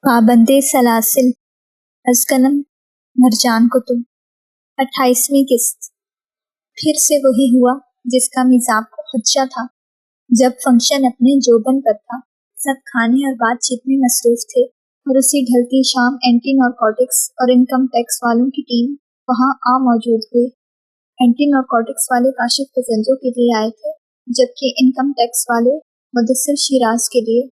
पाबंदे सलासिल अज़कलम मरजान कुतुब 28वीं किस्त। फिर से वही हुआ जिसका मिजाब को खदशा था। जब फंक्शन अपने जोबन पर था, सब खाने और बातचीत में मसरूफ थे और उसी ढलती शाम एंटी नारकोटिक्स और इनकम टैक्स वालों की टीम वहां आ मौजूद हुई। एंटी नारकोटिक्स वाले काशिफ गजंजों के लिए आए थे, जबकि इनकम टैक्स वाले मुदस्सिर शिराज के लिए।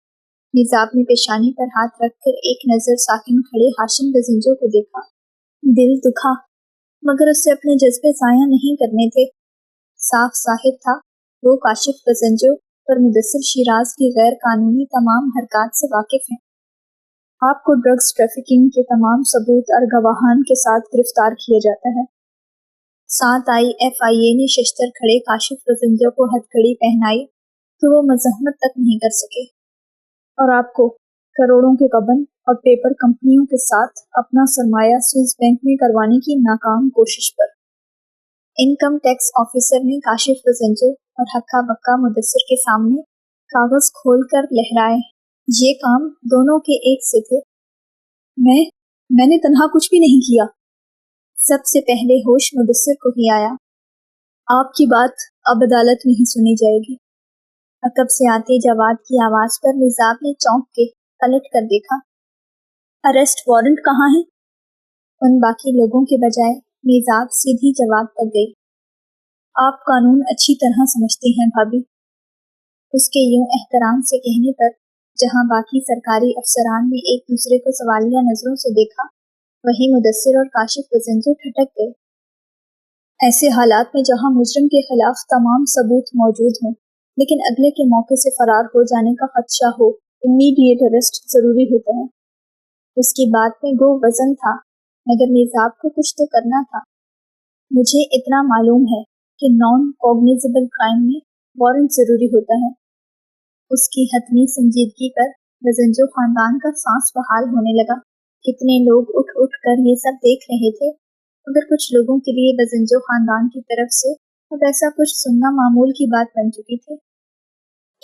निजाब ने पेशानी पर हाथ रखकर एक नज़र साकिन खड़े हाशिम गजंजों को देखा। दिल दुखा, मगर उससे अपने जज्बे ज़ाया नहीं करने थे। साफ ज़ाहिर था वो काशिफ गजंजों और मुदस्सिर शिराज की गैर कानूनी तमाम हरकत से वाकिफ हैं। आपको ड्रग्स ट्रैफिकिंग के तमाम सबूत और गवाहान के साथ गिरफ्तार किया जाता है। साथ आई FIA ने शस्तर खड़े काशिफ गजंजों को हथकड़ी पहनाई तो वो मजम्मत तक नहीं कर सके, और आपको करोड़ों के गबन और पेपर कंपनियों के साथ अपना सरमाया स्विस बैंक में करवाने की नाकाम कोशिश पर। इनकम टैक्स ऑफिसर ने काशिफ गजंजों और हक्का बक्का मुदस्सिर के सामने कागज खोलकर लहराए। ये काम दोनों के एक से थे। मैंने तन्हा कुछ भी नहीं किया। सबसे पहले होश मुदस्सिर को ही आया। आपकी बात अब अदालत में ही सुनी जाएगी। अकब से आते जवाद की आवाज पर निजाब ने चौंक के पलट कर देखा। अरेस्ट वारंट कहाँ है? उन बाकी लोगों के बजाय निजाब सीधी जवाब तक गई। आप कानून अच्छी तरह समझती हैं भाभी। उसके यूं एहतराम से कहने पर जहां बाकी सरकारी अफसरान ने एक दूसरे को सवालिया नजरों से देखा, वहीं मुदस्सिर और काशिफ गजंजो ठटक गए। ऐसे हालात में जहां मुजरिम के खिलाफ तमाम सबूत मौजूद हों, लेकिन अगले के मौके से फरार हो जाने का खदशा हो, इमीडिएट अरेस्ट जरूरी होता है। उसकी बात में गो वजन था, मगर निजाब को कुछ तो करना था। मुझे इतना मालूम है कि नॉन कॉग्निजेबल क्राइम में वारंट जरूरी होता है। उसकी हतमी संजीदगी पर गजंजो खानदान का सांस बहाल होने लगा। कितने लोग उठ उठ कर ये सब देख रहे थे, मगर कुछ लोगों के लिए गजंजो खानदान की तरफ से अब ऐसा कुछ सुनना मामूल की बात बन चुकी थी।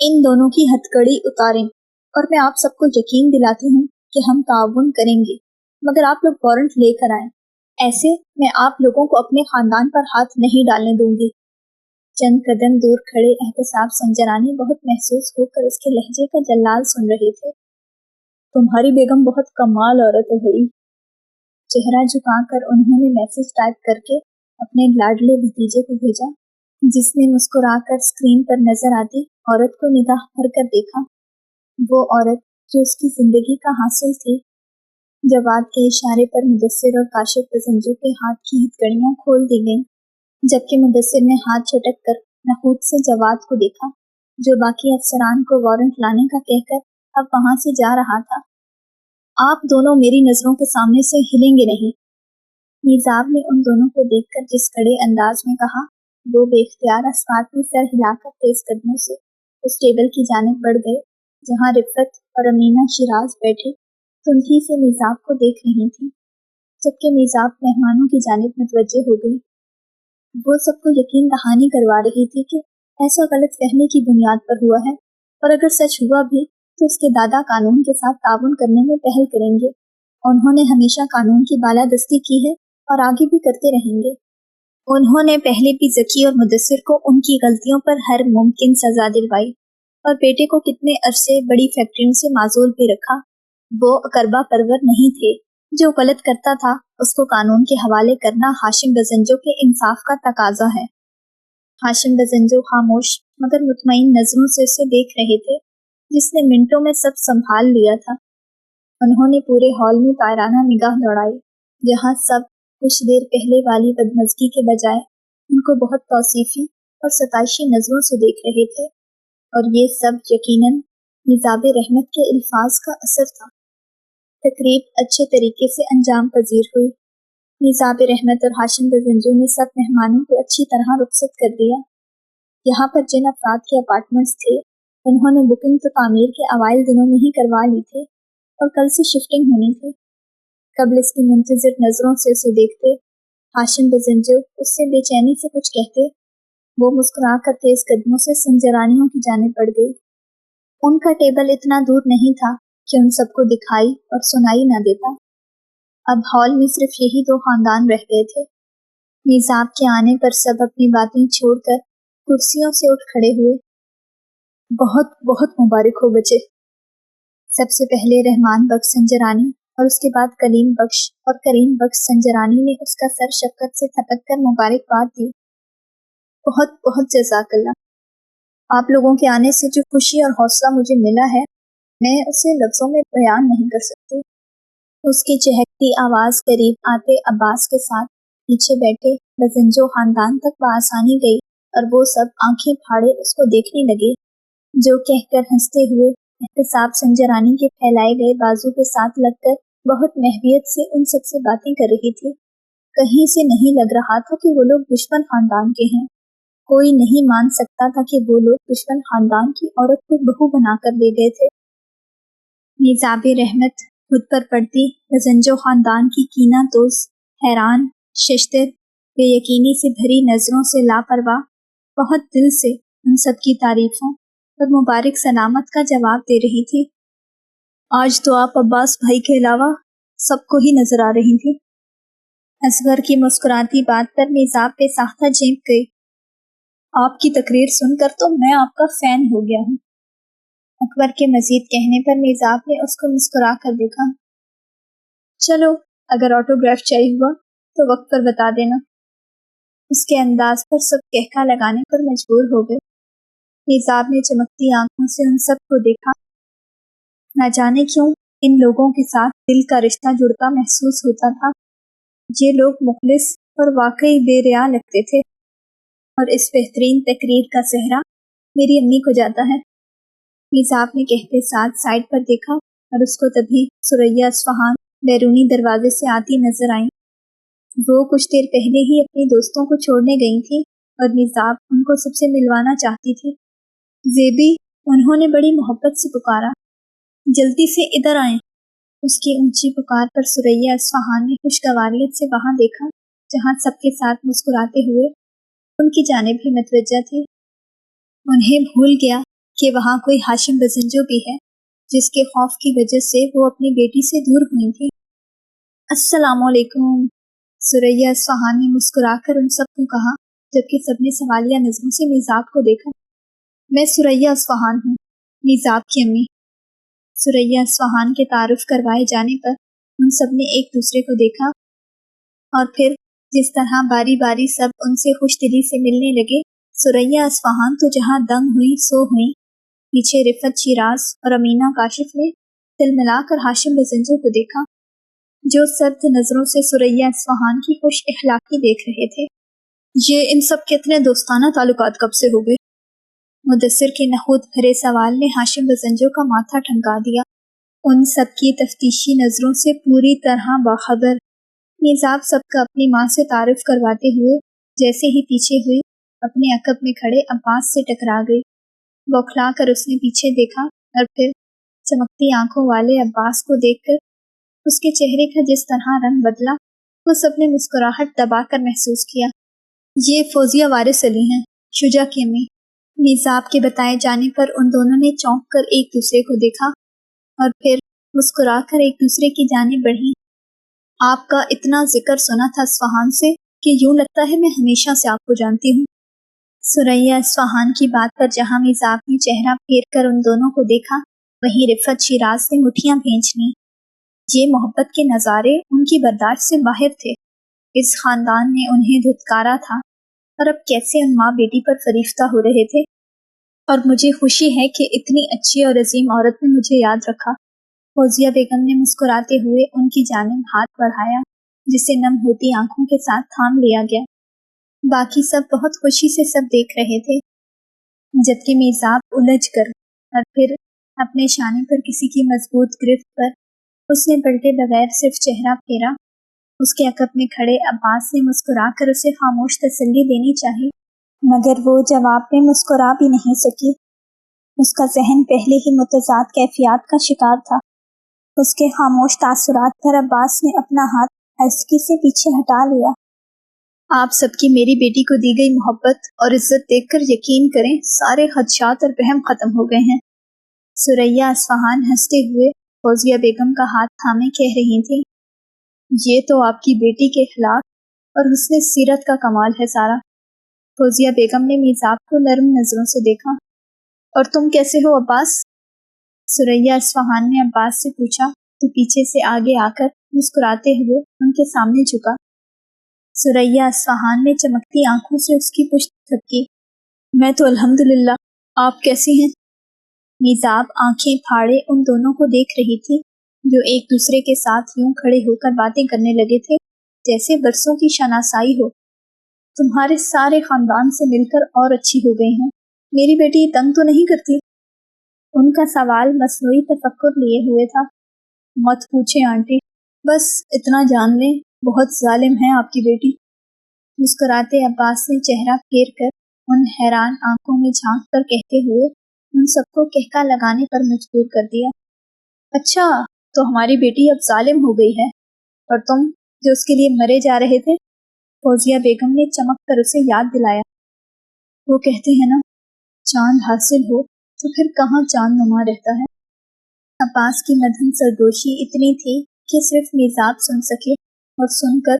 इन दोनों की हथकड़ी उतारें और मैं आप सबको यकीन दिलाती हूँ कि हम ताउन करेंगे, मगर आप लोग वारंट लेकर आएं। ऐसे मैं आप लोगों को अपने खानदान पर हाथ नहीं डालने दूंगी। चंद कदम दूर खड़े एहतसाब संजरानी बहुत महसूस होकर उसके लहजे का जल्लाल सुन रहे थे। तुम्हारी बेगम बहुत कमाल औरत है भाई। चेहरा झुकाकर उन्होंने मैसेज टाइप करके अपने लाडले भतीजे को भेजा, जिसने मुस्कुराकर स्क्रीन पर नजर आती औरत को निगाह भर कर देखा। वो औरत जो उसकी जिंदगी का हासिल थी। जवाद के इशारे पर मुदस्सिर और काशिफ गजंजो के हाथ की हथकड़ियां खोल दी गईं, जबकि मुदस्सिर ने हाथ झटक कर नखूत से जवाद को देखा, जो बाकी अफसरान को वारंट लाने का कहकर अब वहां से जा रहा था। आप दोनों मेरी नजरों के सामने से हिलेंगे नहीं। निजाब ने उन दोनों को देखकर जिस कड़े अंदाज में कहा, वो बेख्तियार अस्पात में सर हिलाकर तेज कदमों से उस टेबल की जानिब बढ़ गए जहां रिफत और अमीना शिराज बैठे धुंधली से निजाब को देख रही थी, जबकि निजाब मेहमानों की जानिब मुतवज्जे हो गई। वो सबको यकीन दहानी करवा रही थी कि ऐसा गलत फहमी की बुनियाद पर हुआ है, और अगर सच हुआ भी तो उसके दादा कानून के साथ ताउन करने में पहल करेंगे। उन्होंने हमेशा कानून की बालादस्ती की है और आगे भी करते रहेंगे। उन्होंने पहले भी ज़की और मुदस्सिर को उनकी गलतियों पर हर मुमकिन सजा दिलवाई और बेटे को कितने अरसे बड़ी फैक्ट्रियों से माजूल भी रखा। वो अकरबा परवर नहीं थे। जो गलत करता था उसको कानून के हवाले करना हाशिम गजंजो के इंसाफ का तकाजा है। हाशिम गजंजो खामोश मगर मुतमईन नजरों से उसे देख रहे थे, जिसने मिनटों में सब संभाल लिया था। उन्होंने पूरे हॉल में तायराना निगाह दौड़ाई, जहां सब कुछ देर पहले वाली बदमज़गी के बजाय उनको बहुत तौसीफी और सताइशी नजरों से देख रहे थे, और ये सब यकीनन निजाब रहमत के अल्फाज का असर था। तकरीब अच्छे तरीके से अंजाम पजीर हुई। निजाब रहमत और हाशिम गजंजो ने सब मेहमानों को अच्छी तरह रुखसत कर दिया। यहाँ पर जिन अफराद के अपार्टमेंट्स थे, उन्होंने बुकिंग तो तामीर के अवाइल दिनों में ही करवा ली थी और कल से शिफ्टिंग होनी थी। कबल इसकी मुंतजिर नजरों से उसे देखते हाशिम गजंजो उससे बेचैनी से कुछ कहते, वो मुस्कुराकर तेज कदमों से संजरानियों की जानिब बढ़ गई। उनका टेबल इतना दूर नहीं था कि उन सबको दिखाई और सुनाई न देता। अब हॉल में सिर्फ यही दो खानदान रह गए थे। मीज़ाब के आने पर सब अपनी बातें छोड़कर कुर्सियों से उठ खड़े हुए। बहुत बहुत मुबारक हो बच्चे। सबसे पहले रहमान बख्श संजरानी और उसके बाद कलीम बख्श और करीम बख्श संजरानी ने उसका सर शफ़क़त से थपक कर मुबारकबाद दी। बहुत बहुत जज़ाकल्लाह। आप लोगों के आने से जो खुशी और हौसला मुझे मिला है, मैं उसे लफ्ज़ों में बयान नहीं कर सकती। उसकी चहकती आवाज़ करीब आते अब्बास के साथ पीछे बैठे बजंजो खानदान तक बआसानी गई और वो सब आंखें फाड़े उसको देखने लगे, जो कहकर हंसते हुए एहतसाब संजरानी के फैलाए गए बाजू के साथ लगकर बहुत महवियत से उन सबसे बातें कर रही थी। कहीं से नहीं लग रहा था कि वो लोग दुश्मन खानदान के हैं। कोई नहीं मान सकता था कि वो लोग दुश्मन खानदान की औरत को बहू बनाकर ले गए थे। मीज़ाब रहमत खुद पर पड़ती बजंजो खानदान की कीना तोस, हैरान, शश्तर, बेयकीनी से भरी नजरों से लापरवाह बहुत दिल से उन सब की तारीफों और मुबारक सलामत का जवाब दे रही थी। आज तो आप अब्बास भाई के अलावा सबको ही नजर आ रही थी। असगर की मुस्कुराती बात पर मीज़ाब पे साख्ता झेंप गई। आपकी तकरीर सुनकर तो मैं आपका फैन हो गया हूँ। अकबर के मजीद कहने पर मीज़ाब ने उसको मुस्कुरा कर देखा। चलो, अगर ऑटोग्राफ चाहिए हुआ तो वक्त पर बता देना। उसके अंदाज पर सब कहका लगाने पर मजबूर हो गए। मीज़ाब ने चमकती आंखों से उन सब को देखा। न जाने क्यों इन लोगों के साथ दिल का रिश्ता जुड़ता महसूस होता था। ये लोग मुखलिस और वाकई बेरिया लगते थे। और इस बेहतरीन तकरीर का सेहरा मेरी अम्मी को जाता है। मीज़ाब ने कहते साथ साइड पर देखा और उसको तभी सुरैया अस्फ़हान बैरूनी दरवाजे से आती नजर आई। वो कुछ देर पहले ही अपने दोस्तों को छोड़ने गई थी और मीज़ाब उनको सबसे मिलवाना चाहती थी। ज़ेबी, उन्होंने बड़ी मोहब्बत से पुकारा, जल्दी से इधर आएं। उसकी ऊंची पुकार पर सुरैया अस्फ़हान ने खुशगवारियत से वहां देखा जहां सबके साथ मुस्कुराते हुए उनकी जानिब ही मतवज्जा थी। उन्हें भूल गया कि वहां कोई हाशिम बजंजो भी है, जिसके खौफ की वजह से वो अपनी बेटी से दूर हुई थी। अस्सलामुअलैकुम, सुरैया अस्फ़हान ने मुस्कुराकर उन सबको कहा, जबकि सबने सवालिया नज़रों से मीज़ाब को देखा। मैं सुरैया अस्फ़हान हूँ, मीज़ाब की अम्मी। सुरैया अस्फ़हान के तारुफ करवाए जाने पर उन सब ने एक दूसरे को देखा और फिर जिस तरह बारी बारी सब उनसे खुश दिली से मिलने लगे, सुरैया अस्फ़हान तो जहाँ दंग हुई सो हुई। पीछे रिफत शिराज और अमीना काशिफ ने दिल मिलाकर हाशिम बजंजो को देखा, जो सर्द नजरों से सुरैया अस्फ़हान की खुश इखलाकी देख रहे थे। ये इन सब के इतने दोस्ताना ताल्लुकात कब से हो गए? मुदस्सिर के नहूद भरे सवाल ने हाशिम बजंजो का माथा ठनका दिया। उन सब की तफ्तीशी नजरों से पूरी तरह बाखबर। मीज़ाब सबका अपनी माँ से तारुफ करवाते हुए जैसे ही पीछे हुई, अपने अकब में खड़े अब्बास से टकरा गई। बौखला कर उसने पीछे देखा और फिर चमकती आंखों वाले अब्बास को देखकर उसके चेहरे का जिस तरह रंग बदला, वो सबने मुस्कुराहट दबाकर महसूस किया। ये फौजिया वारिस अली हैं, शुजा की अम्मी। मीज़ाब के बताए जाने पर उन दोनों ने चौंक कर एक दूसरे को देखा और फिर मुस्कुराकर एक दूसरे की जानिब बढ़ी। आपका इतना जिक्र सुना था अस्फ़हान से कि यूं लगता है मैं हमेशा से आपको जानती हूँ। सुरैया अस्फ़हान की बात पर जहाँ मीज़ाब ने चेहरा फेर कर उन दोनों को देखा, वहीं रिफत शिराज ने मुठियां भींच लीं। ये मोहब्बत के नज़ारे उनकी बर्दाश्त से बाहर थे। इस खानदान ने उन्हें धुतकारा था और अब कैसे उन माँ बेटी पर फरिश्ता हो रहे थे। और मुझे खुशी है कि इतनी अच्छी और अजीम औरत ने मुझे याद रखा। फौजिया बेगम ने मुस्कुराते हुए उनकी जानिब हाथ बढ़ाया, जिसे नम होती आंखों के साथ थाम लिया गया। बाकी सब बहुत खुशी से सब देख रहे थे, जबकि मीज़ाब उलझ कर और फिर अपने शाने पर किसी की मजबूत गिरफ्त पर उसने पलटे बगैर सिर्फ चेहरा फेरा। उसके अकब में खड़े अब्बास ने मुस्कुराकर उसे खामोश तसल्ली देनी चाहिए, मगर वो जवाब में मुस्कुरा भी नहीं सकी। उसका जहन पहले ही मुतज़ाद कैफियत का शिकार था। उसके खामोश तासुरात पर अब्बास ने अपना हाथ हल्की से पीछे हटा लिया। आप सबकी मेरी बेटी को दी गई मोहब्बत और इज्जत देखकर यकीन करें सारे खदशात और वहम खत्म हो गए हैं। सुरैया अस्फ़हान हंसते हुए फौजिया बेगम का हाथ थामे कह रही थी, ये तो आपकी बेटी के अखलाक और हुस्न सीरत का कमाल है सारा। फौजिया बेगम ने मीज़ाब को नरम नजरों से देखा। और तुम कैसे हो अब्बास? सुरैया इस्फहान ने अब्बास से पूछा तो पीछे से आगे आकर मुस्कुराते हुए उनके सामने झुका। सुरैया इस्फहान ने चमकती आंखों से उसकी पुश्त थपकी। मैं तो अल्हम्दुलिल्लाह, आप कैसी हैं? मीज़ाब आंखें फाड़े उन दोनों को देख रही थी जो एक दूसरे के साथ यूं खड़े होकर बातें करने लगे थे जैसे बरसों की शनासाई हो। तुम्हारे सारे खानदान से मिलकर और अच्छी हो गई हैं। मेरी बेटी तंग तो नहीं करती? उनका सवाल मसनूई तफक्कुर लिए हुए था। मत पूछे आंटी, बस इतना जान लें बहुत जालिम है आपकी बेटी। मुस्कुराते अब्बास ने चेहरा फेर कर उन हैरान आंखों में झांक कर कहते हुए उन सबको कहका लगाने पर मजबूर कर दिया। अच्छा, तो हमारी बेटी अब जालिम हो गई है, और तुम जो उसके लिए मरे जा रहे थे? फौजिया बेगम ने चमक कर उसे याद दिलाया। वो कहते हैं ना, चांद हासिल हो तो फिर कहाँ चांद नुमा रहता है। अब्बास की मधुर सरगोशी इतनी थी कि सिर्फ मीज़ाब सुन सके, और सुनकर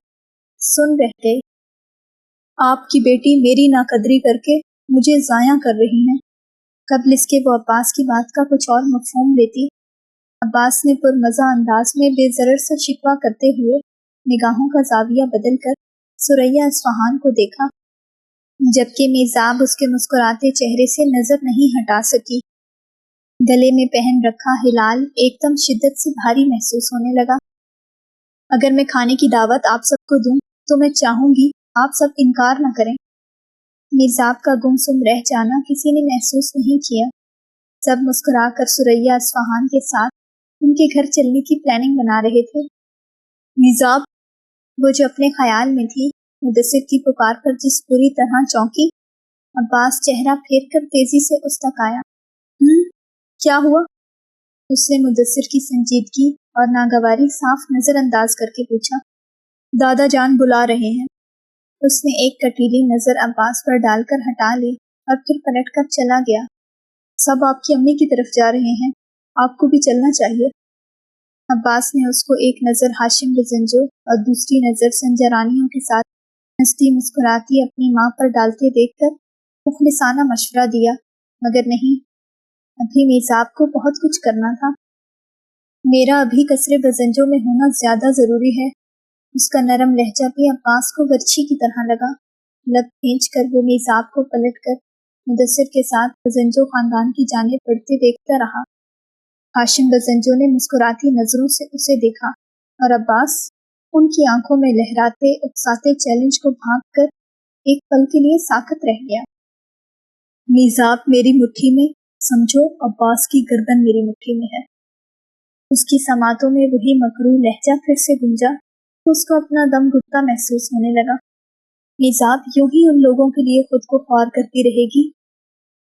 सुन रह गए। आपकी बेटी मेरी नाकदरी करके मुझे ज़ाया कर रही हैं। कबल इसके वो अब्बास की बात का कुछ और मफ़हूम लेती। अब्बास ने पुरमज़ा अंदाज में बेज़रर सा शिकवा करते हुए निगाहों का जाविया बदल कर सुरैया इस्फहान को देखा, जबकि मीज़ाब उसके मुस्कुराते चेहरे से नजर नहीं हटा सकी। गले में पहन रखा हिलाल एकदम शिद्दत से भारी महसूस होने लगा। अगर मैं खाने की दावत आप सबको दूं तो मैं चाहूंगी आप सब इनकार न करें। मीज़ाब का गुमसुम रह जाना किसी ने महसूस नहीं किया। सब मुस्कुराकर सुरैया इस्फहान के साथ उनके घर चलने की प्लानिंग बना रहे थे। मीज़ाब, वो जो अपने ख्याल में थी, मुदस्सिर की पुकार पर जिस बुरी तरह चौंकी। अब्बास चेहरा फेर कर तेजी से उस तक आया। क्या हुआ? उसने मुदस्सिर की संजीदगी और नागवारी साफ नजरअंदाज करके पूछा। दादा जान बुला रहे हैं। उसने एक कटीली नजर अब्बास पर डालकर हटा ली और फिर पलट कर चला गया। सब आपकी अम्मी की तरफ जा रहे हैं, आपको भी चलना चाहिए। अब्बास ने उसको एक नज़र हाशिम बजंजो और दूसरी नज़र संजरानियों के साथ हंसती मुस्कुराती अपनी माँ पर डालते देखकर मुखलिसाना मशवरा दिया, मगर नहीं, अभी मीज़ाब को बहुत कुछ करना था। मेरा अभी कसरे बजंजो में होना ज्यादा जरूरी है। उसका नरम लहजा भी अब्बास को बर्छी की तरह लगा। लब खींच कर वो मीज़ाब को पलट कर मुदस्सिर के साथ बजंजो खानदान की जानिब बढ़ते देखता रहा। हाशिम बजंजो ने मुस्कुराती नजरों से उसे देखा और अब्बास उनकी आंखों में लहराते उकसाते चैलेंज को भांप कर एक पल के लिए साकत रह गया। मीज़ाब मेरी मुट्ठी में, समझो अब्बास की गर्दन मेरी मुट्ठी में है। उसकी समातों में वही मकरूह लहजा फिर से गूंजा तो उसको अपना दम घुटता महसूस होने लगा। मीज़ाब यूं ही उन लोगों के लिए खुद को ख्वार करती रहेगी।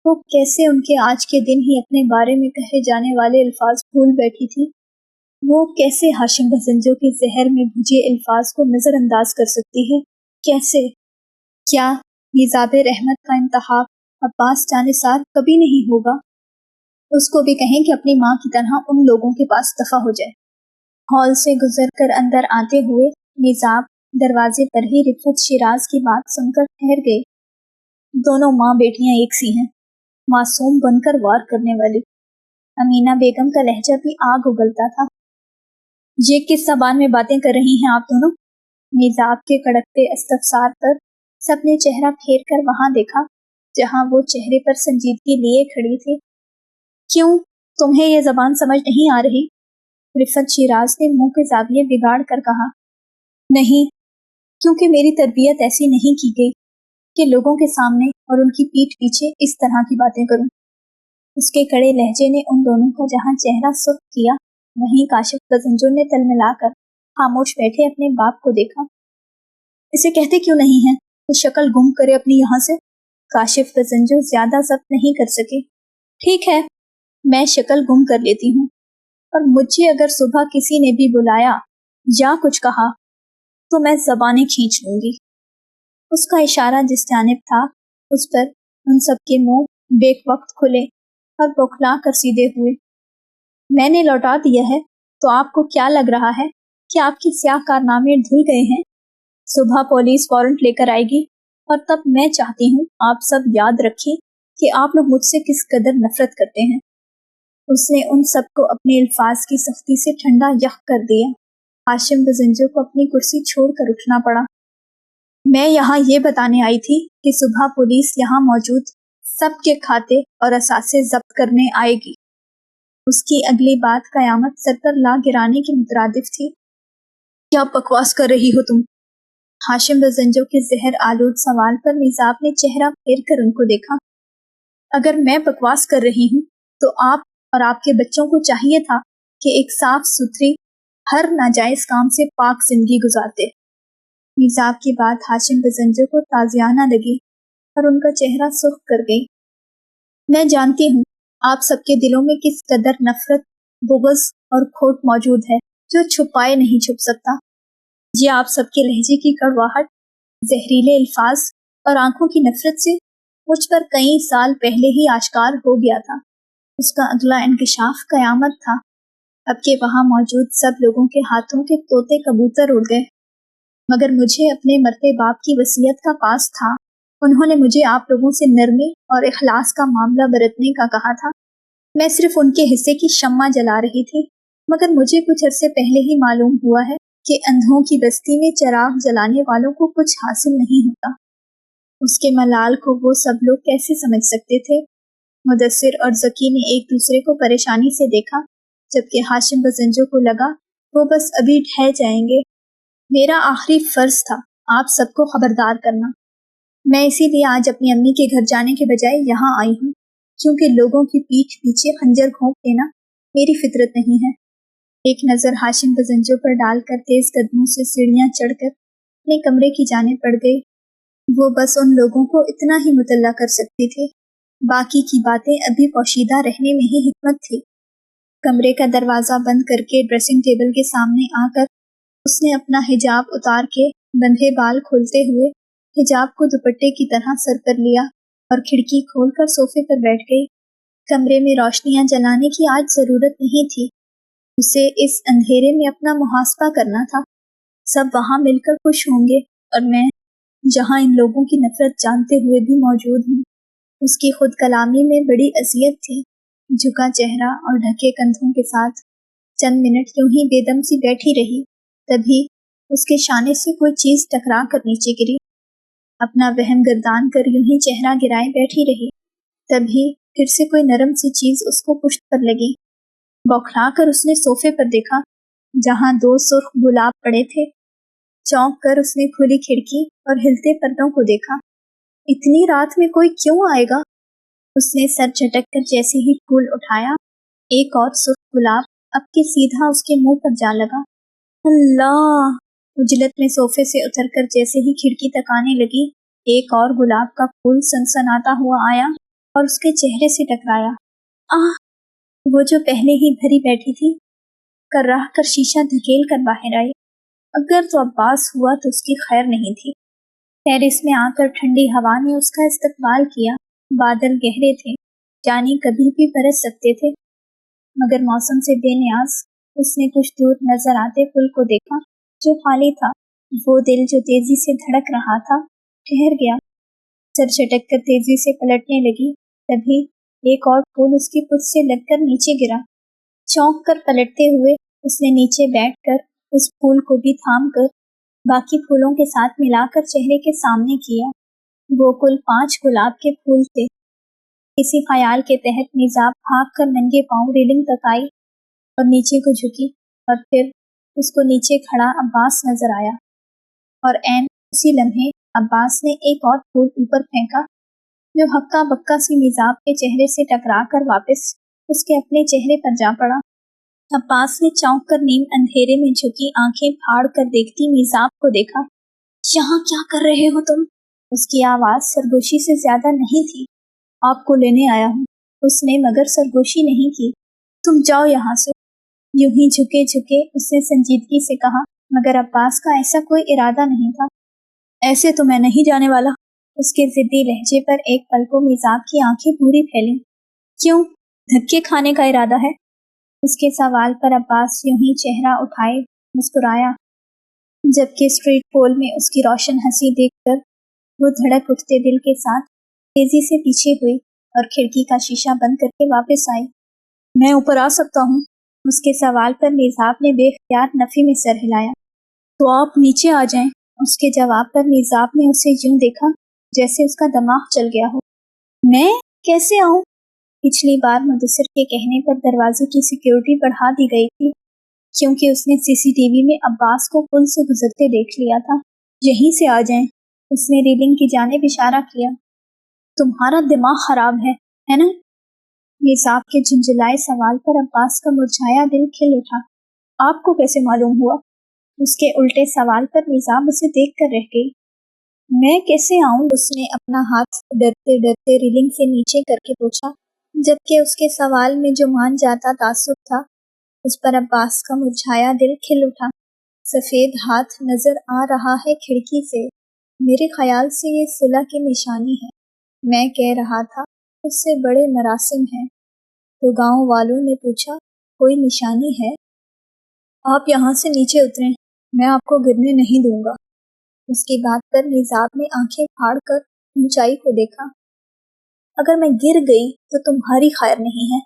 वो कैसे उनके आज के दिन ही अपने बारे में कहे जाने वाले अल्फाज भूल बैठी थी। वो कैसे हाशिम बजंजो के जहर में भुजे अल्फाज को नजरअंदाज कर सकती है। कैसे? क्या मीज़ाब रहमत का इंतखाब अब्बास जानिसार कभी नहीं होगा? उसको भी कहें कि अपनी माँ की तरह उन लोगों के पास दफा हो जाए। हॉल से गुजर कर अंदर आते हुए मीज़ाब दरवाजे पर ही रिफत शिराज की बात सुनकर ठहर गए। दोनों माँ बेटियां एक सी हैं, मासूम बनकर वार करने वाली। अमीना बेगम का लहजा भी आग उगलता था। ये किस ज़बान में बातें कर रही हैं आप दोनों? मीज़ाब के कड़कते इस्तफसार पर सबने चेहरा फेर कर वहां देखा जहां वो चेहरे पर संजीदगी लिए खड़ी थी। क्यों, तुम्हें ये जबान समझ नहीं आ रही? रिफत शिराज ने मुंह के जाविये बिगाड़ कर कहा। नहीं, क्योंकि मेरी तरबियत ऐसी नहीं की गई कि लोगों के सामने और उनकी पीठ पीछे इस तरह की बातें करूं। उसके कड़े लहजे ने उन दोनों का जहां चेहरा सुर्ख किया, वहीं काशिफ बजंजो ने तलमिलाकर खामोश बैठे अपने बाप को देखा। इसे कहते क्यों नहीं है तो शक्ल गुम करे अपनी यहाँ से। काशिफ बजंजो ज्यादा जब्त नहीं कर सके। ठीक है, मैं शक्ल गुम कर लेती हूँ, और मुझे अगर सुबह किसी ने भी बुलाया या कुछ कहा तो मैं ज़बानें खींच लूंगी। उसका इशारा जिस जानिब था उस पर उन सबके मुंह बेक वक्त खुले और बौखला कर सीधे हुए। मैंने लौटा दिया है तो आपको क्या लग रहा है कि आपके स्याह कारनामे धुल गए हैं? सुबह पुलिस वारंट लेकर आएगी और तब मैं चाहती हूँ आप सब याद रखें कि आप लोग मुझसे किस कदर नफरत करते हैं। उसने उन सबको अपने अल्फाज की सख्ती से ठंडा यख कर दिया। हाशिम बजंजो को अपनी कुर्सी छोड़कर उठना पड़ा। मैं यहाँ ये बताने आई थी कि सुबह पुलिस यहाँ मौजूद सबके खाते और असासे जब्त करने आएगी। उसकी अगली बात कयामत सर पर ला गिराने के मुतरादिफ थी। क्या बकवास कर रही हो तुम? हाशिम बजंजो के जहर आलूद सवाल पर निजाब ने चेहरा फेर कर उनको देखा। अगर मैं बकवास कर रही हूँ तो आप और आपके बच्चों को चाहिए था कि एक साफ सुथरी हर नाजायज काम से पाक जिंदगी गुजारते। निजाब की बात हाशिम बजंजो को ताजियाना लगी और उनका चेहरा सुर्ख कर गई। मैं जानती हूँ आप सबके दिलों में किस कदर नफरत, बुग़्ज़ और खोट मौजूद है जो छुपाए नहीं छुप सकता। ये आप सबके लहजे की कड़वाहट, जहरीले अल्फाज और आंखों की नफरत से मुझ पर कई साल पहले ही आश्कार हो गया था। उसका अगला इंकशाफ कयामत था। अब के वहाँ मौजूद सब लोगों के हाथों के तोते कबूतर उड़ गए, मगर मुझे अपने मरते बाप की वसीयत का पास था। उन्होंने मुझे आप लोगों से नरमी और इखलास का मामला बरतने का कहा था। मैं सिर्फ उनके हिस्से की शम्मा जला रही थी, मगर मुझे कुछ अरसे पहले ही मालूम हुआ है कि अंधों की बस्ती में चिराग जलाने वालों को कुछ हासिल नहीं होता। उसके मलाल को वो सब लोग कैसे समझ सकते थे? मुदस्सिर और ज़की ने एक दूसरे को परेशानी से देखा, जबकि हाशिम बजंजो को लगा वो बस अभी ढह जाएंगे। मेरा आखिरी फर्ज था आप सबको खबरदार करना। मैं इसीलिए आज अपनी अम्मी के घर जाने के बजाय यहाँ आई हूँ, क्योंकि लोगों की पीठ पीछे खंजर घोंप देना मेरी फितरत नहीं है। एक नज़र हाशिम बजंजो पर डालकर तेज कदमों से सीढ़ियाँ चढ़कर अपने कमरे की जानिब बढ़ गई। वो बस उन लोगों को इतना ही मुतल्ला कर सकती थी, बाकी की बातें अभी पोशीदा रहने में ही हिकमत थी। कमरे का दरवाज़ा बंद करके ड्रेसिंग टेबल के सामने आकर उसने अपना हिजाब उतार के बंधे बाल खोलते हुए हिजाब को दुपट्टे की तरह सर पर लिया और खिड़की खोलकर सोफे पर बैठ गई। कमरे में रोशनियां जलाने की आज जरूरत नहीं थी। उसे इस अंधेरे में अपना मुहासबा करना था। सब वहां मिलकर खुश होंगे और मैं जहां इन लोगों की नफरत जानते हुए भी मौजूद हूँ। उसकी खुद कलामी में बड़ी अजियत थी। झुका चेहरा और ढके कंधों के साथ चंद मिनट यूं ही बेदम सी बैठी रही। तभी उसके शाने से कोई चीज टकरा कर नीचे गिरी। अपना वहम गर्दान कर यूं ही चेहरा गिराए बैठी रही। तभी फिर से कोई नरम सी चीज उसको पुश्त पर लगी। बौखला कर उसने सोफे पर देखा, जहां 2 सुर्ख गुलाब पड़े थे। चौंक कर उसने खुली खिड़की और हिलते पर्दों को देखा। इतनी रात में कोई क्यों आएगा? उसने सर झटक कर जैसे ही फूल उठाया, एक और सुर्ख गुलाब अब के सीधा उसके मुंह पर जा लगा। अल्लाह! उजलत में सोफे से उतरकर जैसे ही खिड़की तक आने लगी, एक और गुलाब का फूल सनसनाता हुआ आया और उसके चेहरे से टकराया। आह! वो जो पहले ही भरी बैठी थी, कर्राह कर शीशा धकेल कर बाहर आई। अगर तो अब्बास हुआ तो उसकी खैर नहीं थी। टेरिस में आकर ठंडी हवा ने उसका इस्तकबाल किया। बादल गहरे थे, जाने कभी भी बरस सकते थे, मगर मौसम से बेनियाज उसने कुछ दूर नजर आते पुल को देखा जो खाली था। वो दिल जो तेजी से धड़क रहा था ठहर गया। सर झटक कर तेजी से पलटने लगी। तभी एक और फूल उसकी पुट से लगकर नीचे गिरा। चौंक कर पलटते हुए उसने नीचे बैठकर उस फूल को भी थाम कर बाकी फूलों के साथ मिलाकर चेहरे के सामने किया। वो कुल 5 गुलाब के फूल थे। इसी ख्याल के तहत निजाब भाग कर नंगे पांव रेलिंग तक आई और नीचे को झुकी, और फिर उसको नीचे खड़ा अब्बास नजर आया और ऐन उसी लम्हे अब्बास ने एक और फूल ऊपर फेंका जो हक्का बक्का सी निजाब के चेहरे से टकरा कर वापस उसके अपने चेहरे पर जा पड़ा। अब्बास ने चौंक कर नीम अंधेरे में झुकी आंखें फाड़ कर देखती निजाब को देखा। यहाँ क्या कर रहे हो तुम? उसकी आवाज सरगोशी से ज्यादा नहीं थी। आपको लेने आया हूँ, उसने मगर सरगोशी नहीं की। तुम जाओ यहाँ से। यूं ही झुके झुके उसने संजीदगी से कहा, मगर अब्बास का ऐसा कोई इरादा नहीं था। ऐसे तो मैं नहीं जाने वाला। उसके जिद्दी लहजे पर एक पल को निजाब की आंखें पूरी फैली। क्यों? धक्के खाने का इरादा है? اس کے سوال پر عباس یوں ہی چہرہ اٹھائے مسکرایا، جبکہ اسٹریٹ پول میں اس کی روشن ہنسی دیکھ کر وہ دھڑک اٹھتے دل کے ساتھ تیزی سے پیچھے ہوئی اور کھڑکی کا شیشہ بند کر کے واپس آئی۔ میں اوپر آ سکتا ہوں؟ اس کے سوال پر میزاب نے بے اختیار نفی میں سر ہلایا۔ تو آپ نیچے آ جائیں۔ اس کے جواب پر میزاب نے اسے یوں دیکھا جیسے اس کا دماغ چل گیا ہو۔ میں کیسے آؤں؟ پچھلی بار مدثر کے کہنے پر دروازے کی سیکیورٹی بڑھا دی گئی تھی، کیونکہ اس نے سی سی ٹی وی میں عباس کو پل سے گزرتے دیکھ لیا تھا۔ یہیں سے آ جائیں۔ اس نے ریلنگ کی جانب اشارہ کیا۔ تمہارا دماغ خراب ہے نا؟ میزاب کے جھنجھلائے سوال پر عباس کا مرجھایا دل کھل اٹھا۔ آپ کو کیسے معلوم ہوا؟ اس کے الٹے سوال پر میزاب اسے دیکھ کر رہ گئی۔ میں کیسے آؤں؟ اس نے اپنا ہاتھ ڈرتے ڈرتے ریلنگ سے نیچے کر کے پوچھا، جبکہ اس کے سوال میں جو مان جاتا تعصب تھا، اس پر عباس کا مرجھایا دل کھل اٹھا۔ سفید ہاتھ نظر آ رہا ہے کھڑکی سے۔ میرے خیال سے یہ صلح کی نشانی ہے۔ میں کہہ رہا تھا اس سے بڑے مراسم ہیں۔ تو گاؤں والوں نے پوچھا، کوئی نشانی ہے؟ آپ یہاں سے نیچے اتریں، میں آپ کو گرنے نہیں دوں گا۔ اس کی بات پر میزاب نے آنکھیں پھاڑ کر اونچائی کو دیکھا۔ اگر میں گر گئی تو تمہاری خیر نہیں ہے۔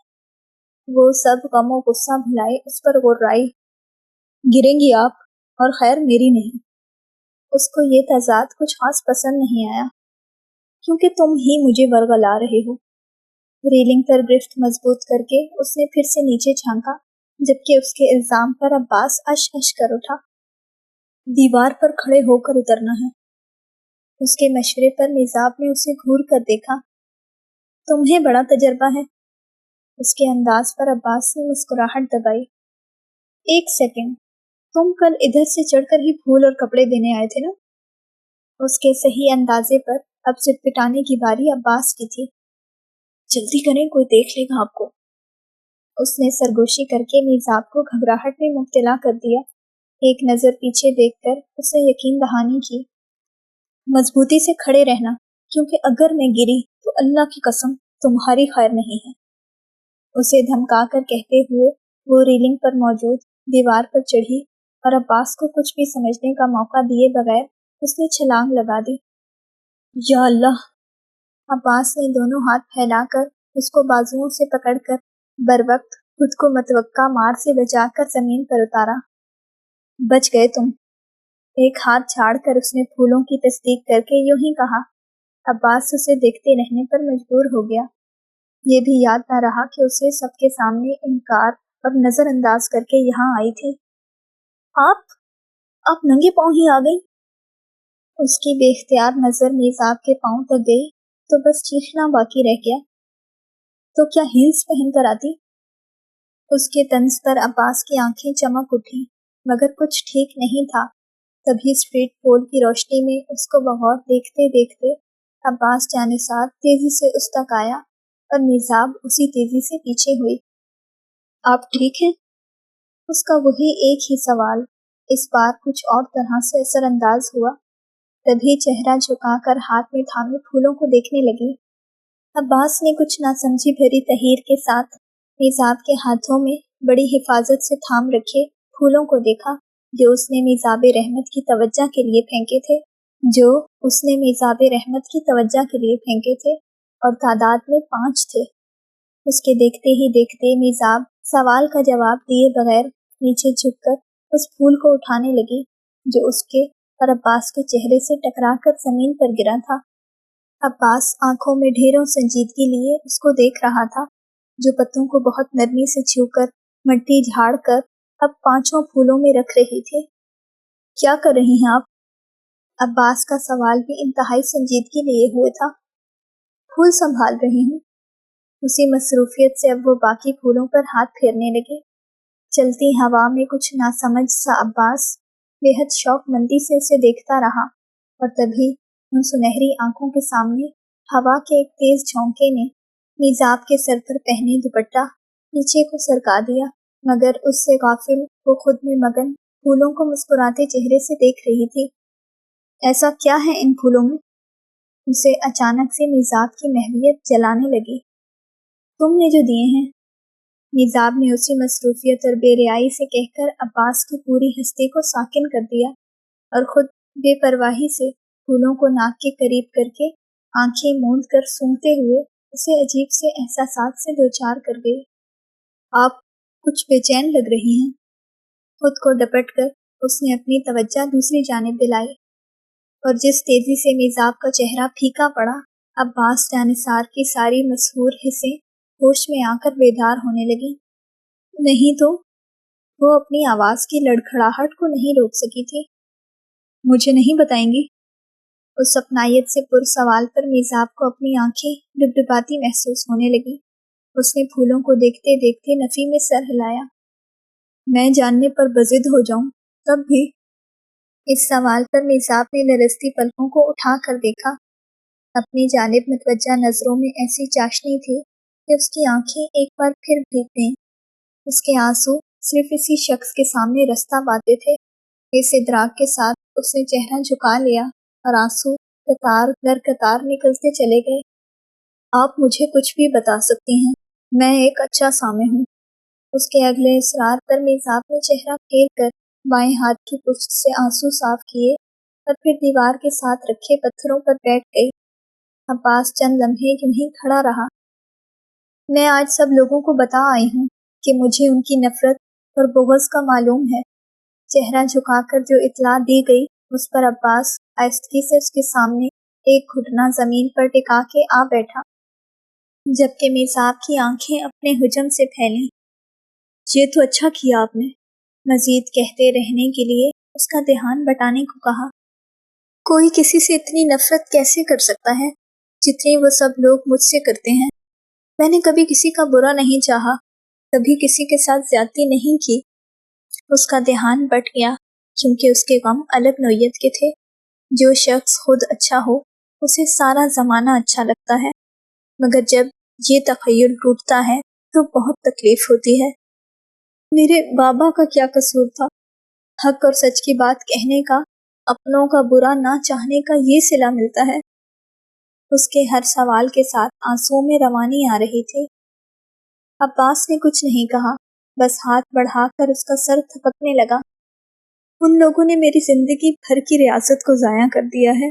وہ سب غم و غصہ بھلائے اس پر غرائی۔ گریں گی آپ، اور خیر میری نہیں۔ اس کو یہ تضاد کچھ خاص پسند نہیں آیا، کیونکہ تم ہی مجھے ورغلا رہے ہو۔ ریلنگ پر گرفت مضبوط کر کے اس نے پھر سے نیچے جھانکا، جبکہ اس کے الزام پر عباس اش اش کر اٹھا۔ دیوار پر کھڑے ہو کر اترنا ہے۔ اس کے مشورے پر میزاب نے اسے گھور کر دیکھا۔ تمہیں بڑا تجربہ ہے۔ اس کے انداز پر عباس نے مسکراہٹ دبائی۔ ایک سیکنڈ، تم کل ادھر سے چڑھ کر ہی پھول اور کپڑے دینے آئے تھے نا؟ اس کے صحیح اندازے پر اب سر پٹانے کی باری عباس کی تھی۔ جلدی کریں، کوئی دیکھ لے گا آپ کو۔ اس نے سرگوشی کر کے میزاب کو گھبراہٹ میں مبتلا کر دیا۔ ایک نظر پیچھے دیکھ کر اسے یقین دہانی کی۔ مضبوطی سے کھڑے رہنا، کیونکہ اگر میں گری تو اللہ کی قسم تمہاری خیر نہیں ہے۔ اسے دھمکا کر کہتے ہوئے وہ ریلنگ پر موجود دیوار پر چڑھی اور عباس کو کچھ بھی سمجھنے کا موقع دیے بغیر اس نے چھلانگ لگا دی۔ یا اللہ! عباس نے دونوں ہاتھ پھیلا کر اس کو بازوؤں سے پکڑ کر بروقت خود کو متوقع مار سے بچا کر زمین پر اتارا۔ بچ گئے تم۔ ایک ہاتھ جھاڑ کر اس نے پھولوں کی تصدیق کر کے یوں ہی کہا۔ عباس اسے دیکھتے رہنے پر مجبور ہو گیا۔ یہ بھی یاد نہ رہا کہ اسے سب کے سامنے انکار اور نظر انداز کر کے یہاں آئی تھی۔ آپ ننگے پاؤں ہی آ گئی؟ اس کی بے اختیار نظر میزاب کے پاؤں تک گئی تو بس چیخنا باقی رہ گیا۔ تو کیا ہیلز پہن کر آتی؟ اس کے طنز پر عباس کی آنکھیں چمک اٹھی، مگر کچھ ٹھیک نہیں تھا۔ تبھی اسٹریٹ پول کی روشنی میں اس کو بغور دیکھتے دیکھتے عباس جانثار تیزی سے اس تک آیا اور میزاب اسی تیزی سے پیچھے ہوئی۔ آپ ٹھیک ہیں؟ اس کا وہی ایک ہی سوال اس بار کچھ اور طرح سے اثر انداز ہوا۔ تبھی چہرہ جھکا کر ہاتھ میں تھامے پھولوں کو دیکھنے لگی۔ عباس نے کچھ ناسمجھی بھری تحیر کے ساتھ میزاب کے ہاتھوں میں بڑی حفاظت سے تھام رکھے پھولوں کو دیکھا، جو اس نے میزاب رحمت کی توجہ کے لیے پھینکے تھے اور تعداد میں 5 تھے۔ اس کے دیکھتے ہی دیکھتے میزاب سوال کا جواب دیے بغیر نیچے جھک کر اس پھول کو اٹھانے لگی، جو اس کے اور عباس کے چہرے سے ٹکرا کر زمین پر گرا تھا۔ عباس آنکھوں میں ڈھیروں سنجیدگی لیے اس کو دیکھ رہا تھا، جو پتوں کو بہت نرمی سے چھو کر مٹی جھاڑ کر اب 5 پھولوں میں رکھ رہی تھی۔ کیا کر رہی ہیں آپ؟ عباس کا سوال بھی انتہائی سنجیدگی لیے ہوئے تھا۔ پھول سنبھال رہی ہوں۔ اسی مصروفیت سے اب وہ باقی پھولوں پر ہاتھ پھیرنے لگے۔ چلتی ہوا میں کچھ ناسمجھ سا عباس بے حد شوق مندی سے اسے دیکھتا رہا، اور تبھی ان سنہری آنکھوں کے سامنے ہوا کے ایک تیز جھونکے نے میزاب کے سر پر پہنے دوپٹہ نیچے کو سرکا دیا، مگر اس سے غافل وہ خود میں مگن پھولوں کو مسکراتے چہرے سے دیکھ رہی تھی۔ ایسا کیا ہے ان پھولوں میں؟ اسے اچانک سے میزاب کی محویت جلانے لگی۔ تم نے جو دیے ہیں۔ निजाब ने उसी मसरूफियत और बेरियाई से कहकर अब्बास की पूरी हस्ती को साकिन कर दिया और खुद बेपरवाही से फूलों को नाक के करीब करके आंखें मूंद कर सूंघते हुए उसे अजीब से एहसासात से दो चार कर गई। आप कुछ बेचैन लग रही हैं। खुद को डपट कर उसने अपनी तवज्जो दूसरी जानिब दिलाई और जिस तेजी से निजाब का चेहरा फीका पड़ा, अब्बास जानिसार की सारी मशहूर हिस्सें होश में आकर बेदार होने लगी। नहीं तो वो अपनी आवाज की लड़खड़ाहट को नहीं रोक सकी थी। मुझे नहीं बताएंगी? उस अपनायत से पुरसवाल पर निजाब को अपनी आंखें डुबडुबाती महसूस होने लगी। उसने फूलों को देखते देखते नफी में सर हिलाया। मैं जानने पर बजिद हो जाऊं तब भी? इस सवाल पर निजाब ने लरजती पलकों को उठा कर देखा। अपनी जानिब मुतवज्जा नजरों में ऐसी चाशनी थी कि उसकी आंखें एक बार फिर भीग गईं। उसके आंसू सिर्फ इसी शख्स के सामने रास्ता पाते थे। इस इदराक के साथ उसने चेहरा झुका लिया और आंसू कतार दर कतार निकलते चले गए। आप मुझे कुछ भी बता सकती हैं, मैं एक अच्छा सामे हूँ। उसके अगले इसरार पर निजाब ने चेहरा फेर कर बाएं हाथ की पुश्त से आंसू साफ किए और फिर दीवार के साथ रखे पत्थरों पर बैठ गई। अब्बास चंद लम्हे यूं ही खड़ा रहा। मैं आज सब लोगों को बता आई हूँ कि मुझे उनकी नफरत और बुग़्ज़ का मालूम है। चेहरा झुकाकर जो इत्तला दी गई उस पर अब्बास आहिस्तगी से उसके सामने एक घुटना जमीन पर टिका के आ बैठा, जबकि निजाब की आंखें अपने हुजम से फैलीं। ये तो अच्छा किया आपने, मजीद कहते रहने के लिए उसका ध्यान बटाने को कहा। कोई किसी से इतनी नफरत कैसे कर सकता है जितनी वो सब लोग मुझसे करते हैं। मैंने कभी किसी का बुरा नहीं चाहा, कभी किसी के साथ ज्यादती नहीं की। उसका ध्यान बट गया क्योंकि उसके गम अलग नौयत के थे। जो शख्स खुद अच्छा हो उसे सारा जमाना अच्छा लगता है, मगर जब ये तखय्युल टूटता है तो बहुत तकलीफ होती है। मेरे बाबा का क्या कसूर था? हक और सच की बात कहने का, अपनों का बुरा ना चाहने का ये सिला मिलता है। उसके हर सवाल के साथ आंसुओं में रवानी आ रही थी। अब्बास ने कुछ नहीं कहा, बस हाथ बढ़ाकर उसका सर थपकने लगा। उन लोगों ने मेरी जिंदगी भर की रियासत को जाया कर दिया है।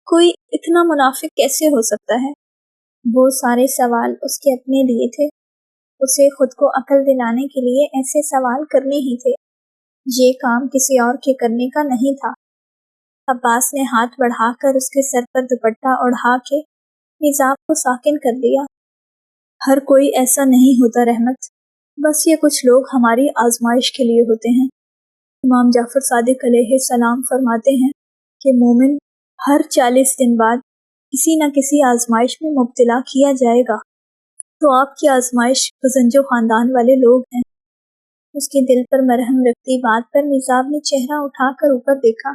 कोई इतना मुनाफिक कैसे हो सकता है? वो सारे सवाल उसके अपने लिए थे। उसे खुद को अकल दिलाने के लिए ऐसे सवाल करने ही थे। ये काम किसी और के करने का नहीं था। अब्बास ने हाथ बढ़ाकर उसके सर पर दुपट्टा ओढ़ा के निजाब को साकिन कर दिया। हर कोई ऐसा नहीं होता रहमत, बस ये कुछ लोग हमारी आजमाइश के लिए होते हैं। इमाम जाफर सादिक अलैहिस्सलाम फरमाते हैं कि मोमिन हर 40 दिन बाद किसी न किसी आजमाइश में मुब्तला किया जाएगा। तो आपकी आजमाइश गजंजो खानदान वाले लोग हैं। उसके दिल पर मरहम रखती बात पर निजाब ने चेहरा उठाकर ऊपर देखा।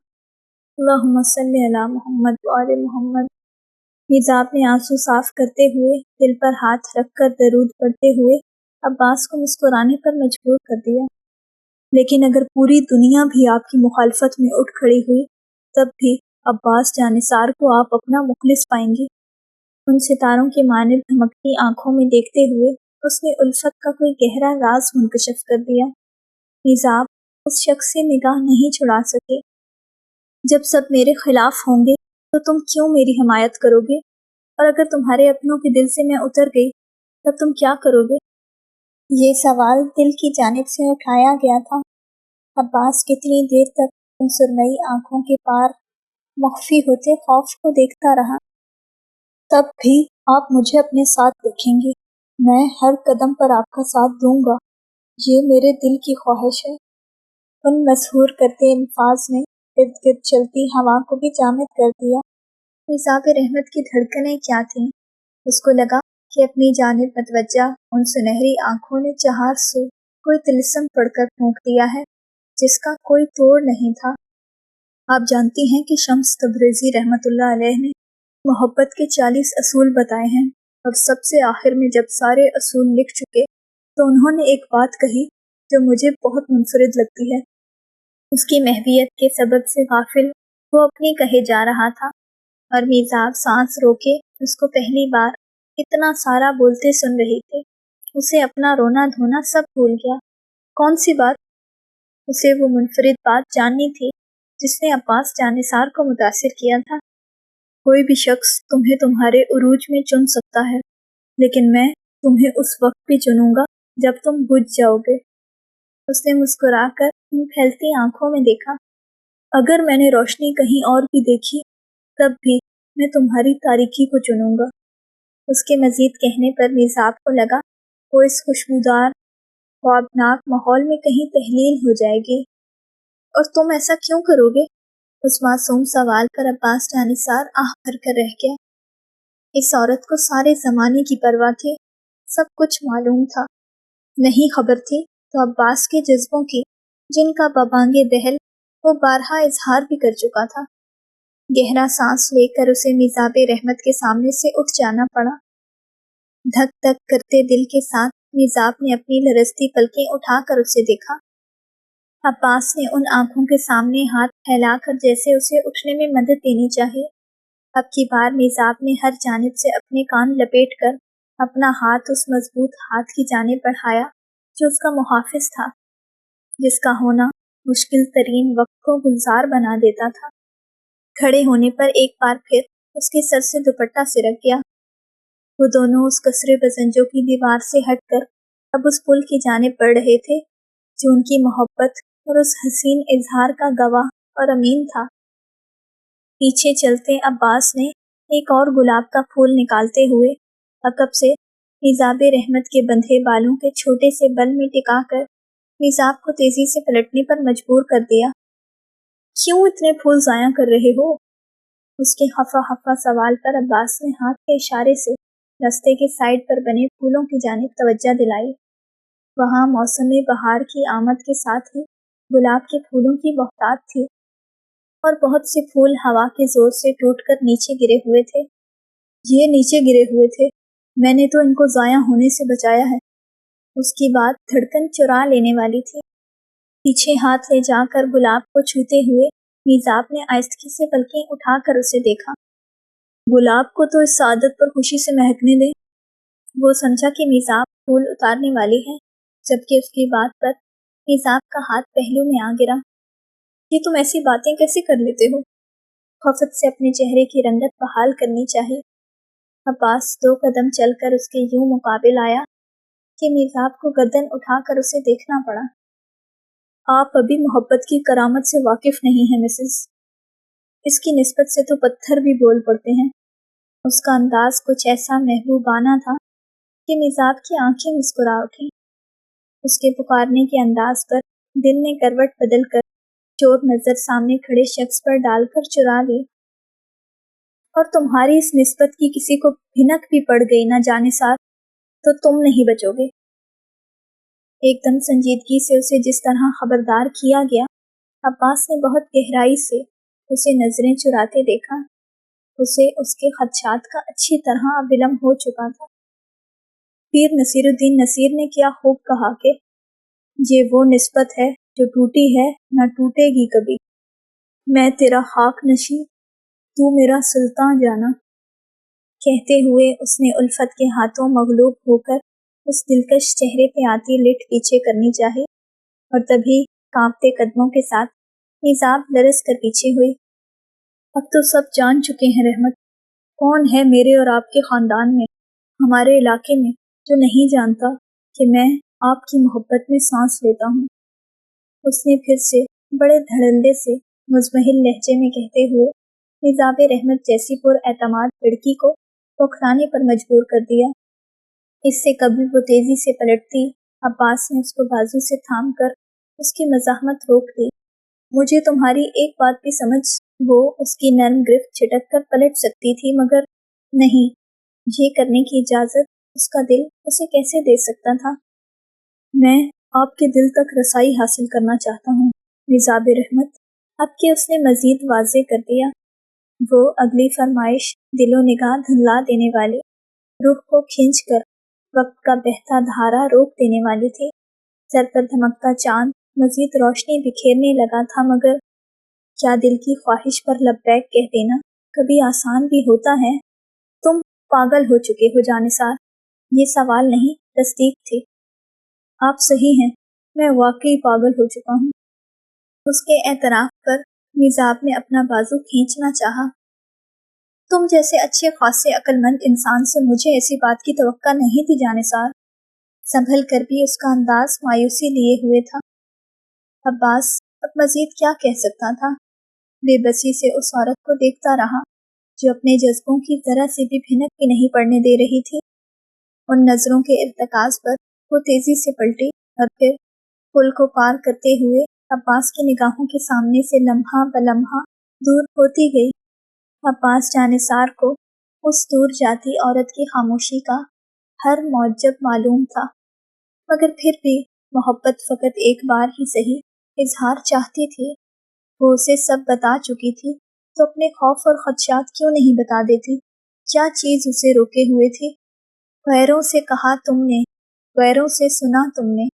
अल्लाहुम्मा सल्ली अला मुहम्मद व आले मुहम्मद। निजाब ने आंसू साफ करते हुए दिल पर हाथ रखकर दरूद पढ़ते हुए अब्बास को मुस्कुराने पर मजबूर कर दिया। लेकिन अगर पूरी दुनिया भी आपकी मुखालफत में उठ खड़ी हुई तब भी अब्बास जानिसार को आप अपना मुखलिस पाएंगी। उन सितारों की मानिब धमकती आंखों में देखते हुए उसने उल्फत का कोई गहरा राज मुनकशिफ कर दिया। निजाब उस शख्स से निगाह नहीं छुड़ा सके। जब सब मेरे खिलाफ होंगे तो तुम क्यों मेरी हिमायत करोगे? और अगर तुम्हारे अपनों के दिल से मैं उतर गई तब तुम क्या करोगे? ये सवाल दिल की जानिब से उठाया गया था। अब्बास कितनी देर तक उन सुरमई आंखों के पार मख्फी होते खौफ को देखता रहा। तब भी आप मुझे अपने साथ देखेंगी, मैं हर कदम पर आपका साथ दूंगा, ये मेरे दिल की ख्वाहिश है। उन मशहूर करते अल्फाज ने इर्द गिर्द चलती हवा को भी जामिद कर दिया। निसाब रहमत की धड़कनें क्या थीं? उसको लगा कि अपनी जानिब मतवज्जा उन सुनहरी आंखों ने चार सू कोई तिलिस्म पढ़कर फूंक दिया है जिसका कोई तोड़ नहीं था। आप जानती हैं कि शम्स तबरेज़ी रहमतुल्लाह अलैह ने मोहब्बत के 40 असूल बताए हैं और सबसे आखिर में जब सारे असूल लिख चुके तो उन्होंने एक बात कही जो मुझे बहुत मुनफरिद लगती है। उसकी महवियत के सबब से गाफिल वो अपनी कहे जा रहा था और निजाब सांस रोके उसको पहली बार इतना सारा बोलते सुन रही थी। اسے اپنا رونا دھونا سب بھول گیا۔ کون سی بات؟ اسے وہ منفرد بات جاننی تھی جس نے عباس جانثار کو متاثر کیا تھا۔ کوئی بھی شخص تمہیں تمہارے عروج میں چن سکتا ہے، لیکن میں تمہیں اس وقت بھی چنوں گا جب تم بجھ جاؤ گے۔ اس نے مسکرا کر ان پھیلتی آنکھوں میں دیکھا۔ اگر میں نے روشنی کہیں اور بھی دیکھی تب بھی میں تمہاری تاریکی کو چنوں گا۔ اس کے مزید کہنے پر میزاب کو لگا وہ اس خوشبودار خوابناک ماحول میں کہیں تحلیل ہو جائے گی۔ اور تم ایسا کیوں کرو گے؟ اس معصوم سوال پر عباس جانثار آہ بھر کر رہ گیا۔ اس عورت کو سارے زمانے کی پرواہ تھی، سب کچھ معلوم تھا۔ نہیں خبر تھی تو عباس کے جذبوں کی، جن کا ببانگ دہل وہ بارہا اظہار بھی کر چکا تھا۔ گہرا سانس لے کر اسے میزاب رحمت کے سامنے سے اٹھ جانا پڑا۔ دھک دھک کرتے دل کے ساتھ میزاب نے اپنی لرزتی پلکیں اٹھا کر اسے دیکھا۔ عباس نے ان آنکھوں کے سامنے ہاتھ پھیلا کر جیسے اسے اٹھنے میں مدد دینی چاہیے۔ اب کی بار میزاب نے ہر جانب سے اپنے کان لپیٹ کر اپنا ہاتھ اس مضبوط ہاتھ کی جانب بڑھایا جو اس کا محافظ تھا، جس کا ہونا مشکل ترین وقت کو گلزار بنا دیتا تھا۔ کھڑے ہونے پر ایک بار پھر اس کے سر سے دوپٹہ سرک گیا۔ وہ دونوں اس قصرے بزنجوں کی دیوار سے ہٹ کر اب اس پل کی جانب بڑھ رہے تھے جو ان کی محبت اور اس حسین اظہار کا گواہ اور امین تھا۔ پیچھے چلتے عباس نے ایک اور گلاب کا پھول نکالتے ہوئے عقب سے میزاب رحمت کے بندھے بالوں کے چھوٹے سے بل میں ٹکا کر میزاب کو تیزی سے پلٹنے پر مجبور کر دیا۔ کیوں اتنے پھول ضائع کر رہے ہو؟ اس کے خفا خفا سوال پر عباس نے ہاتھ کے اشارے سے رستے کے سائڈ پر بنے پھولوں کی جانب توجہ دلائی۔ وہاں موسم بہار کی آمد کے ساتھ ہی گلاب کے پھولوں کی بہتات تھی اور بہت سے پھول ہوا کے زور سے ٹوٹ کر نیچے گرے ہوئے تھے۔ یہ نیچے گرے ہوئے تھے، میں نے تو ان کو ضائع ہونے سے بچایا ہے۔ اس کی بات دھڑکن چرا لینے والی تھی۔ پیچھے ہاتھ لے جا کر گلاب کو چھوتے ہوئے میزاب نے آہستگی سے پلکیں اٹھا کر اسے دیکھا۔ گلاب کو تو اس سعادت پر خوشی سے مہکنے دے۔ وہ سمجھا کہ میزاب پھول اتارنے والی ہے، جبکہ اس کی بات پر میزاب کا ہاتھ پہلو میں آ گرا۔ یہ تم ایسی باتیں کیسے کر لیتے ہو؟ خفت سے اپنے چہرے کی رنگت بحال کرنی چاہیے۔ عباس 2 قدم چل کر اس کے یوں مقابل آیا کہ میزاب کو گردن اٹھا کر اسے دیکھنا پڑا۔ آپ ابھی محبت کی کرامت سے واقف نہیں ہیں مسز۔ اس کی نسبت سے تو پتھر بھی بول پڑتے ہیں۔ اس کا انداز کچھ ایسا محبوبانہ تھا کہ میزاب کی آنکھیں مسکرا اٹھیں۔ اس کے پکارنے کے انداز پر دل نے کروٹ بدل کر چور نظر سامنے کھڑے شخص پر ڈال کر چرا لی۔ اور تمہاری اس نسبت کی کسی کو بھنک بھی پڑ گئی نہ جانثار تو تم نہیں بچو گے۔ ایک دم سنجیدگی سے اسے جس طرح خبردار کیا گیا، عباس نے بہت گہرائی سے اسے نظریں چراتے دیکھا۔ اسے اس کے خدشات کا اچھی طرح علم ہو چکا تھا۔ پیر نصیر الدین نصیر نے کیا خوب کہا کہ یہ وہ نسبت ہے جو ٹوٹی ہے نہ ٹوٹے گی کبھی۔ میں تیرا خاک نشیں، تو میرا سلطان جانا۔ کہتے ہوئے اس نے الفت کے ہاتھوں مغلوب ہو کر اس دلکش چہرے پہ آتی لٹ پیچھے کرنی چاہی، اور تبھی کانپتے قدموں کے ساتھ میزاب لرز کر پیچھے ہوئی۔ اب تو سب جان چکے ہیں رحمت، کون ہے میرے اور آپ کے خاندان میں، ہمارے علاقے میں، جو نہیں جانتا کہ میں آپ کی محبت میں سانس لیتا ہوں۔ اس نے پھر سے بڑے دھڑلے سے مزمحل لہجے میں کہتے ہوئے میزاب رحمت جیسی پر اعتماد لڑکی کو بوکھلانے پر مجبور کر دیا۔ اس سے قبل وہ تیزی سے پلٹتی، عباس نے اس کو بازو سے تھام کر اس کی مزاحمت روک دی۔ مجھے تمہاری ایک بات بھی سمجھ۔ وہ اس کی نرم گرفت چھٹک کر پلٹ سکتی تھی، مگر نہیں، یہ کرنے کی اجازت اس کا دل اسے کیسے دے سکتا تھا؟ میں آپ کے دل تک رسائی حاصل کرنا چاہتا ہوں میزاب رحمت، اب کہ اس نے مزید واضح کر دیا۔ وہ اگلی فرمائش دل و نگاہ دھندلا دینے والی، روح کو کھینچ کر وقت کا بہتا دھارا روک دینے والی تھی۔ سر پر دھمکتا چاند مزید روشنی بکھیرنے لگا تھا، مگر کیا دل کی خواہش پر لبیک کہہ دینا کبھی آسان بھی ہوتا ہے؟ تم پاگل ہو چکے ہو جانثار، یہ سوال نہیں تصدیق थी। आप सही हैं, मैं वाकई पागल हो चुका हूँ। उसके एतराफ़ पर मिजाब ने अपना बाजू खींचना चाहा। तुम जैसे अच्छे खासे अक्लमंद इंसान से मुझे ऐसी बात की तवक्का नहीं थी जानिसार। संभल कर भी उसका अंदाज मायूसी लिए हुए था। अब्बास अब मजीद क्या कह सकता था। बेबसी से उस औरत को देखता रहा जो अपने जज्बों की जरा सी भी भिनक भी नहीं पड़ने दे रही थी। उन नजरों के इर्तकाज पर वो तेजी से पलटी और फिर पुल को पार करते हुए अब्बास की निगाहों के सामने से लम्हा बलम्हा दूर होती गई। अब्बास जानिसार को उस दूर जाती औरत की खामोशी का हर मौजब मालूम था, मगर फिर भी मोहब्बत फ़कत एक बार ही सही इजहार चाहती थी। वो उसे सब बता चुकी थी, तो अपने खौफ और खदशात क्यों नहीं बता देती। क्या चीज़ उसे रोके हुए थी। गैरों से कहा तुमने, गैरों से सुना तुमने,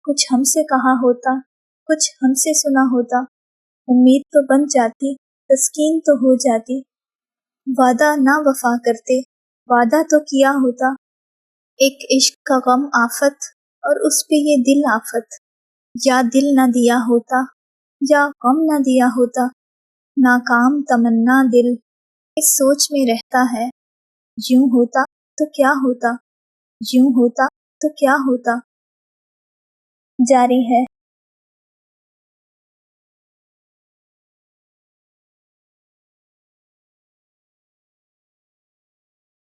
कुछ हमसे कहा होता, कुछ हमसे सुना होता, उम्मीद तो बन जाती, तस्कीन तो हो जाती। वादा ना वफा करते, वादा तो किया होता। एक इश्क का गम आफत और उस पे ये दिल आफत। या दिल ना दिया होता, या गम ना दिया होता, नाकाम तमन्ना दिल इस सोच में रहता है। यूं होता तो क्या होता, यूं होता तो क्या होता। जारी है।